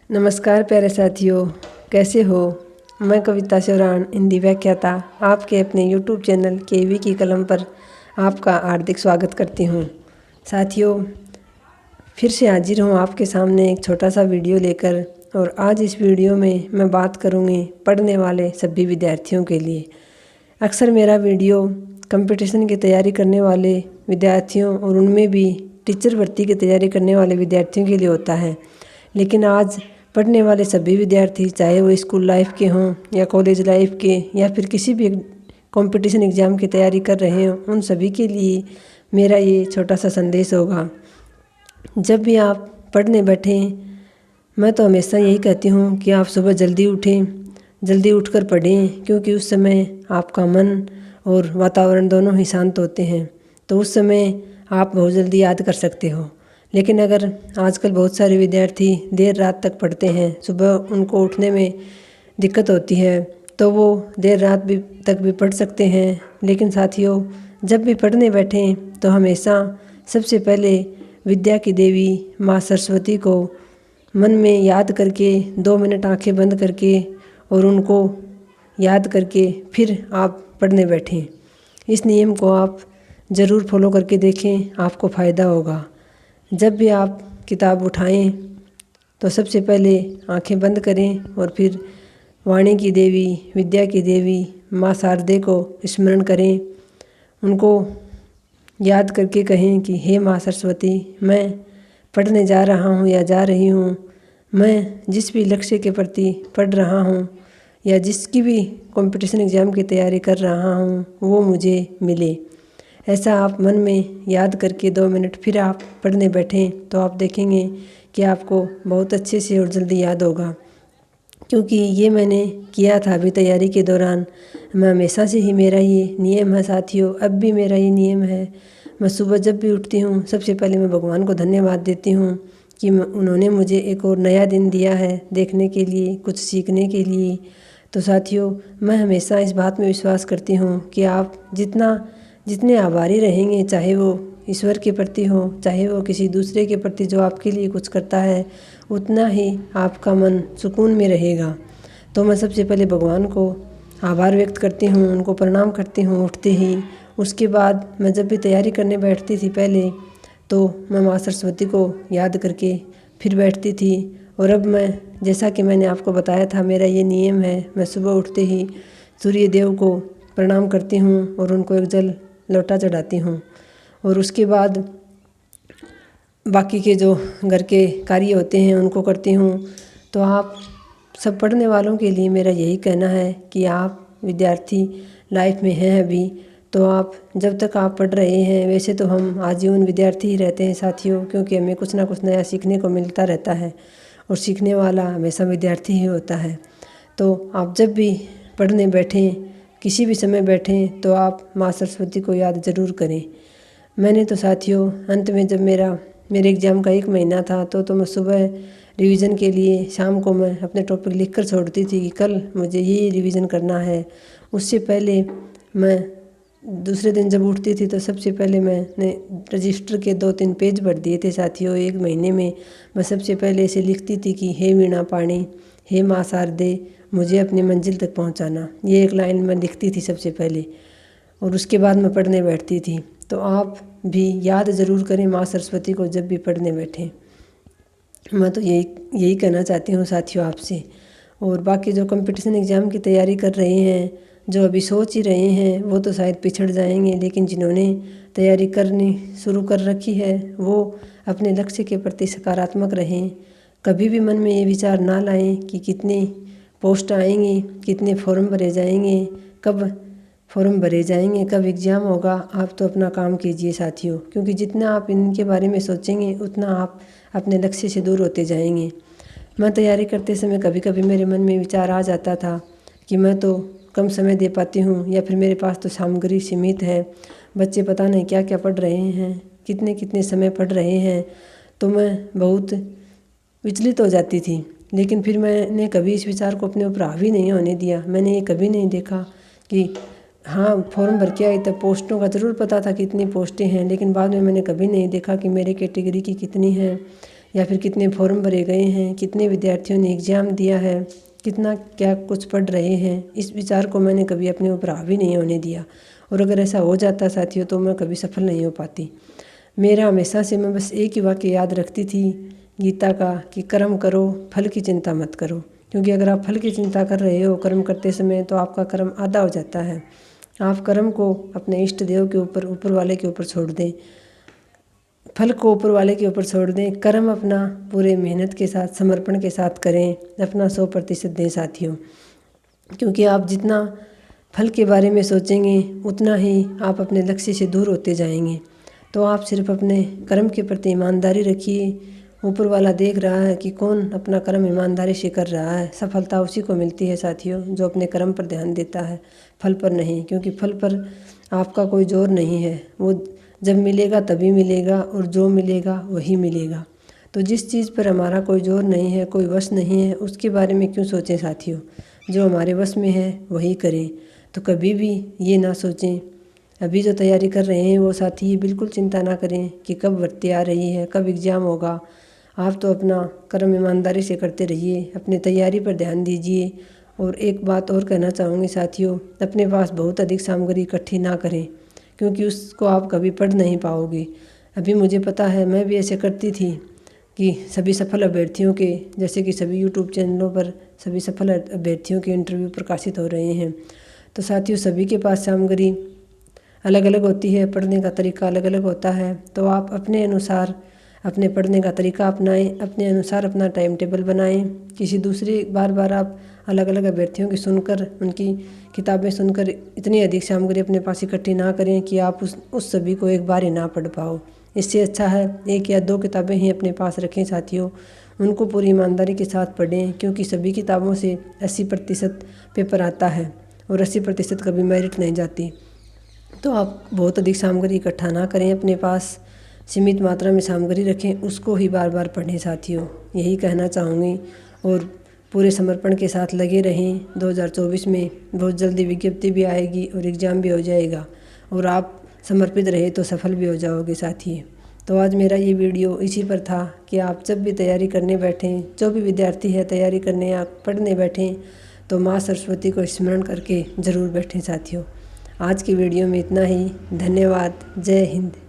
नमस्कार प्यारे साथियों, कैसे हो। मैं कविता चौरान हिंदी व्याख्याता आपके अपने YouTube चैनल केवी की कलम पर आपका हार्दिक स्वागत करती हूँ। साथियों, फिर से हाजिर हूँ आपके सामने एक छोटा सा वीडियो लेकर। और आज इस वीडियो में मैं बात करूँगी पढ़ने वाले सभी विद्यार्थियों के लिए। अक्सर मेरा वीडियो कंपटीशन की तैयारी करने वाले विद्यार्थियों और उनमें भी टीचर भर्ती की तैयारी करने वाले विद्यार्थियों के लिए होता है, लेकिन आज पढ़ने वाले सभी विद्यार्थी, चाहे वो स्कूल लाइफ के हों या कॉलेज लाइफ के या फिर किसी भी कंपटीशन एग्ज़ाम की तैयारी कर रहे हों, उन सभी के लिए मेरा ये छोटा सा संदेश होगा। जब भी आप पढ़ने बैठें, मैं तो हमेशा यही कहती हूँ कि आप सुबह जल्दी उठें, जल्दी उठकर पढ़ें, क्योंकि उस समय आपका मन और वातावरण दोनों ही शांत होते हैं, तो उस समय आप बहुत जल्दी याद कर सकते हो। लेकिन अगर आजकल बहुत सारे विद्यार्थी देर रात तक पढ़ते हैं, सुबह उनको उठने में दिक्कत होती है, तो वो देर रात तक भी पढ़ सकते हैं। लेकिन साथियों, जब भी पढ़ने बैठें तो हमेशा सबसे पहले विद्या की देवी माँ सरस्वती को मन में याद करके 2 मिनट आंखें बंद करके और उनको याद करके फिर आप पढ़ने बैठें। इस नियम को आप ज़रूर फॉलो करके देखें, आपको फ़ायदा होगा। जब भी आप किताब उठाएं तो सबसे पहले आंखें बंद करें और फिर वाणी की देवी, विद्या की देवी माँ शारदे को स्मरण करें। उनको याद करके कहें कि हे माँ सरस्वती, मैं पढ़ने जा रहा हूँ या जा रही हूँ। मैं जिस भी लक्ष्य के प्रति पढ़ रहा हूँ या जिसकी भी कंपटीशन एग्ज़ाम की तैयारी कर रहा हूँ, वो मुझे मिले। ऐसा आप मन में याद करके 2 मिनट फिर आप पढ़ने बैठें तो आप देखेंगे कि आपको बहुत अच्छे से और जल्दी याद होगा। क्योंकि ये मैंने किया था अभी तैयारी के दौरान। मैं हमेशा से ही मेरा ये नियम है साथियों, अब भी मेरा ये नियम है। मैं सुबह जब भी उठती हूँ सबसे पहले मैं भगवान को धन्यवाद देती हूँ कि उन्होंने मुझे एक और नया दिन दिया है देखने के लिए, कुछ सीखने के लिए। तो साथियों, मैं हमेशा इस बात में विश्वास करती हूँ कि आप जितने आभारी रहेंगे, चाहे वो ईश्वर के प्रति हो, चाहे वो किसी दूसरे के प्रति जो आपके लिए कुछ करता है, उतना ही आपका मन सुकून में रहेगा। तो मैं सबसे पहले भगवान को आभार व्यक्त करती हूँ, उनको प्रणाम करती हूँ उठते ही। उसके बाद मैं जब भी तैयारी करने बैठती थी पहले, तो मैं माँ सरस्वती को याद करके फिर बैठती थी। और अब मैं, जैसा कि मैंने आपको बताया था, मेरा ये नियम है, मैं सुबह उठते ही सूर्य देव को प्रणाम करती हूँ और उनको एक जल लोटा चढ़ाती हूँ। और उसके बाद बाकी के जो घर के कार्य होते हैं उनको करती हूँ। तो आप सब पढ़ने वालों के लिए मेरा यही कहना है कि आप विद्यार्थी लाइफ में हैं अभी, तो आप जब तक आप पढ़ रहे हैं, वैसे तो हम आजीवन विद्यार्थी ही रहते हैं साथियों, क्योंकि हमें कुछ ना कुछ नया सीखने को मिलता रहता है और सीखने वाला हमेशा विद्यार्थी ही होता है। तो आप जब भी पढ़ने बैठें, किसी भी समय बैठें, तो आप माँ सरस्वती को याद ज़रूर करें। मैंने तो साथियों अंत में जब मेरे एग्ज़ाम का 1 महीना था, तो मैं सुबह रिवीजन के लिए शाम को मैं अपने टॉपिक लिख कर छोड़ती थी कि कल मुझे ये रिवीजन करना है। उससे पहले मैं दूसरे दिन जब उठती थी तो सबसे पहले मैंने रजिस्टर के 2-3 पेज भर दिए थे साथियों। 1 महीने में मैं सबसे पहले इसे लिखती थी कि हे वीणा पाणी, हे माँ शारदे, मुझे अपनी मंजिल तक पहुंचाना। ये 1 लाइन मैं लिखती थी सबसे पहले, और उसके बाद मैं पढ़ने बैठती थी। तो आप भी याद ज़रूर करें माँ सरस्वती को जब भी पढ़ने बैठें। मैं तो यही कहना चाहती हूँ साथियों आपसे। और बाकी जो कंपटीशन एग्ज़ाम की तैयारी कर रहे हैं, जो अभी सोच ही रहे हैं, वो तो शायद पिछड़ जाएंगे, लेकिन जिन्होंने तैयारी करनी शुरू कर रखी है वो अपने लक्ष्य के प्रति सकारात्मक रहें। कभी भी मन में ये विचार ना लाएं कि कितनी पोस्ट आएंगी, कितने फॉर्म भरे जाएंगे, कब फॉर्म भरे जाएंगे, कब एग्ज़ाम होगा। आप तो अपना काम कीजिए साथियों, क्योंकि जितना आप इनके बारे में सोचेंगे उतना आप अपने लक्ष्य से दूर होते जाएंगे। मैं तैयारी करते समय कभी कभी मेरे मन में विचार आ जाता था कि मैं तो कम समय दे पाती हूँ, या फिर मेरे पास तो सामग्री सीमित है, बच्चे पता नहीं क्या क्या पढ़ रहे हैं, कितने कितने समय पढ़ रहे हैं। तो मैं बहुत विचलित हो जाती थी। लेकिन फिर मैंने कभी इस विचार को अपने ऊपर हावी नहीं होने दिया। मैंने ये कभी नहीं देखा कि हाँ फॉर्म भर के आई तब पोस्टों का ज़रूर पता था कितनी पोस्टें हैं, लेकिन बाद में मैंने कभी नहीं देखा कि मेरे कैटेगरी की कितनी हैं या फिर कितने फॉर्म भरे गए हैं, कितने विद्यार्थियों ने एग्ज़ाम दिया है, कितना क्या कुछ पढ़ रहे हैं, इस विचार को मैंने कभी अपने ऊपर हावी नहीं होने दिया। और अगर ऐसा हो जाता साथियों तो मैं कभी सफल नहीं हो पाती। मेरा हमेशा से मैं बस एक ही वाक्य याद रखती थी गीता का कि कर्म करो, फल की चिंता मत करो। क्योंकि अगर आप फल की चिंता कर रहे हो कर्म करते समय तो आपका कर्म आधा हो जाता है। आप कर्म को अपने इष्ट देव के ऊपर, ऊपर वाले के ऊपर छोड़ दें, फल को ऊपर वाले के ऊपर छोड़ दें। कर्म अपना पूरे मेहनत के साथ, समर्पण के साथ करें, अपना 100% दें साथियों। क्योंकि आप जितना फल के बारे में सोचेंगे उतना ही आप अपने लक्ष्य से दूर होते जाएंगे। तो आप सिर्फ अपने कर्म के प्रति ईमानदारी रखिए। ऊपर वाला देख रहा है कि कौन अपना कर्म ईमानदारी से कर रहा है। सफलता उसी को मिलती है साथियों जो अपने कर्म पर ध्यान देता है, फल पर नहीं। क्योंकि फल पर आपका कोई जोर नहीं है, वो जब मिलेगा तभी मिलेगा और जो मिलेगा वही मिलेगा। तो जिस चीज़ पर हमारा कोई जोर नहीं है, कोई वश नहीं है, उसके बारे में क्यों सोचें साथियों। जो हमारे वश में है वही करें। तो कभी भी ये ना सोचें। अभी जो तैयारी कर रहे हैं वो साथी बिल्कुल चिंता ना करें कि कब भर्ती आ रही है, कब एग्ज़ाम होगा। आप तो अपना कर्म ईमानदारी से करते रहिए, अपनी तैयारी पर ध्यान दीजिए। और एक बात और कहना चाहूँगी साथियों, अपने पास बहुत अधिक सामग्री इकट्ठी ना करें क्योंकि उसको आप कभी पढ़ नहीं पाओगे। अभी मुझे पता है, मैं भी ऐसे करती थी कि सभी सफल अभ्यर्थियों के, जैसे कि सभी यूट्यूब चैनलों पर सभी सफल अभ्यर्थियों के इंटरव्यू प्रकाशित हो रहे हैं। तो साथियों सभी के पास सामग्री अलग अलग होती है, पढ़ने का तरीका अलग अलग होता है। तो आप अपने अनुसार अपने पढ़ने का तरीका अपनाएं, अपने अनुसार अपना टाइम टेबल बनाएं। किसी दूसरे बार आप अलग अलग अभ्यर्थियों की सुनकर, उनकी किताबें सुनकर इतनी अधिक सामग्री अपने पास इकट्ठी ना करें कि आप उस सभी को एक बार ही ना पढ़ पाओ। इससे अच्छा है 1 या 2 किताबें ही अपने पास रखें साथियों, उनको पूरी ईमानदारी के साथ पढ़ें। क्योंकि सभी किताबों से 80% पेपर आता है और 80% कभी मेरिट नहीं जाती। तो आप बहुत अधिक सामग्री इकट्ठा ना करें, अपने पास सीमित मात्रा में सामग्री रखें, उसको ही बार बार पढ़ें साथियों, यही कहना चाहूँगी। और पूरे समर्पण के साथ लगे रहें। 2024 में बहुत जल्दी विज्ञप्ति भी आएगी और एग्ज़ाम भी हो जाएगा और आप समर्पित रहे तो सफल भी हो जाओगे साथी। तो आज मेरा ये वीडियो इसी पर था कि आप जब भी तैयारी करने बैठें, जो भी विद्यार्थी है तैयारी करने या पढ़ने बैठें तो माँ सरस्वती को स्मरण करके ज़रूर बैठें साथियों। आज की वीडियो में इतना ही। धन्यवाद। जय हिंद।